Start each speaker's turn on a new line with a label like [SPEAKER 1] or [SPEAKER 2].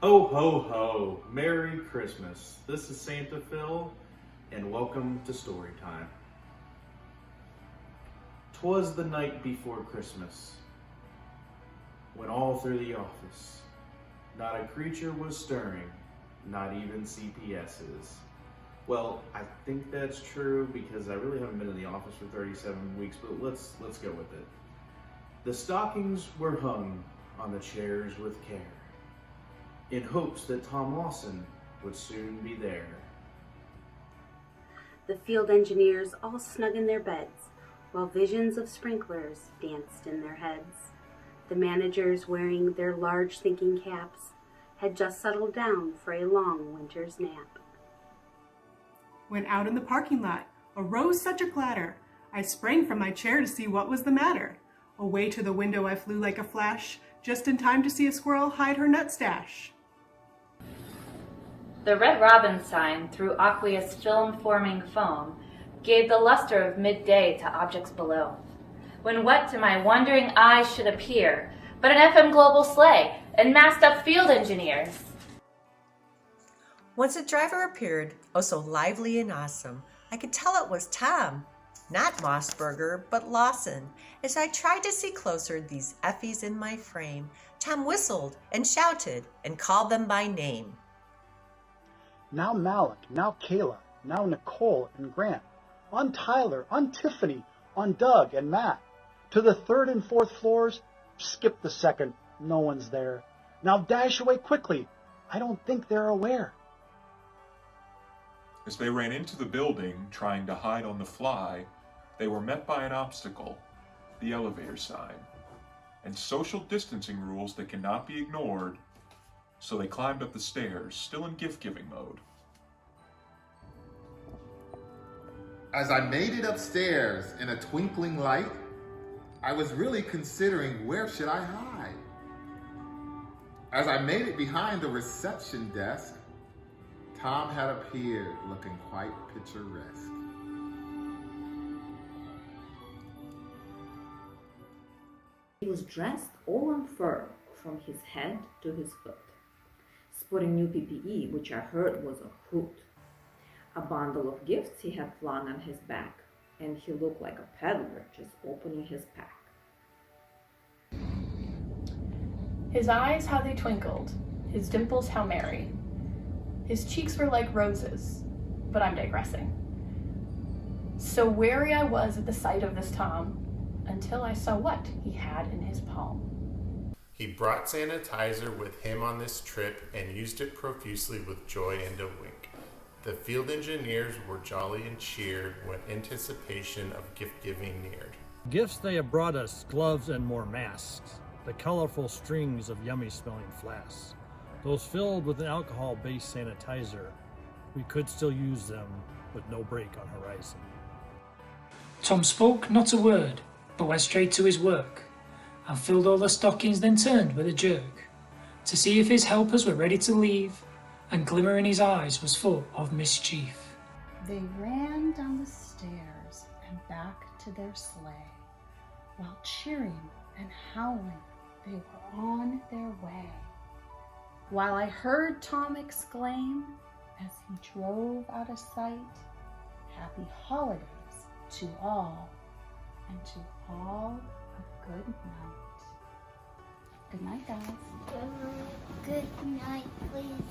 [SPEAKER 1] Ho, ho, ho. Merry Christmas. This is Santa Phil, and welcome to Story Time. 'Twas the night before Christmas, when all through the office, not a creature was stirring, not even CPS's. Well, I think that's true because I really haven't been in the office for 37 weeks, but let's go with it. The stockings were hung on the chairs with care, in hopes that Tom Lawson would soon be there.
[SPEAKER 2] The field engineers all snug in their beds, while visions of sprinklers danced in their heads. The managers, wearing their large thinking caps, had just settled down for a long winter's nap.
[SPEAKER 3] When out in the parking lot arose such a clatter, I sprang from my chair to see what was the matter. Away to the window I flew like a flash, just in time to see a squirrel hide her nut stash.
[SPEAKER 4] The red robin sign, through aqueous film-forming foam, gave the luster of midday to objects below. When what to my wondering eyes should appear but an FM global sleigh and masked-up field engineers?
[SPEAKER 5] Once a driver appeared, oh so lively and awesome, I could tell it was Tom, not Mossberger, but Lawson. As I tried to see closer these Effies in my frame, Tom whistled and shouted and called them by name.
[SPEAKER 6] Now Malik, now Kayla, now Nicole and Grant, on Tyler, on Tiffany, on Doug and Matt. To the third and fourth floors, skip the second, no one's there. Now dash away quickly, I don't think they're aware.
[SPEAKER 7] As they ran into the building, trying to hide on the fly, they were met by an obstacle, the elevator sign, and social distancing rules that cannot be ignored, so they climbed up the stairs, still in gift-giving mode.
[SPEAKER 8] As I made it upstairs in a twinkling light, I was really considering where should I hide. As I made it behind the reception desk, Tom had appeared looking quite picturesque.
[SPEAKER 9] He was dressed all in fur from his head to his foot, sporting new PPE, which I heard was a hoot. A bundle of gifts he had flung on his back, and he looked like a peddler just opening his pack.
[SPEAKER 10] His eyes, how they twinkled, his dimples, how merry. His cheeks were like roses, but I'm digressing. So wary I was at the sight of this Tom, until I saw what he had in his palm.
[SPEAKER 11] He brought sanitizer with him on this trip and used it profusely with joy and a wink. The field engineers were jolly and cheered when anticipation of gift-giving neared.
[SPEAKER 12] Gifts they have brought us, gloves and more masks, the colorful strings of yummy-smelling flasks, those filled with an alcohol-based sanitizer. We could still use them with no break on horizon.
[SPEAKER 13] Tom spoke not a word, but went straight to his work, and filled all the stockings, then turned with a jerk, to see if his helpers were ready to leave, and glimmer in his eyes was full of mischief.
[SPEAKER 14] They ran down the stairs and back to their sleigh, while cheering and howling they were on their way. While I heard Tom exclaim, as he drove out of sight, "Happy holidays to all, and to all a good night." Good night, guys.
[SPEAKER 15] Good night, please.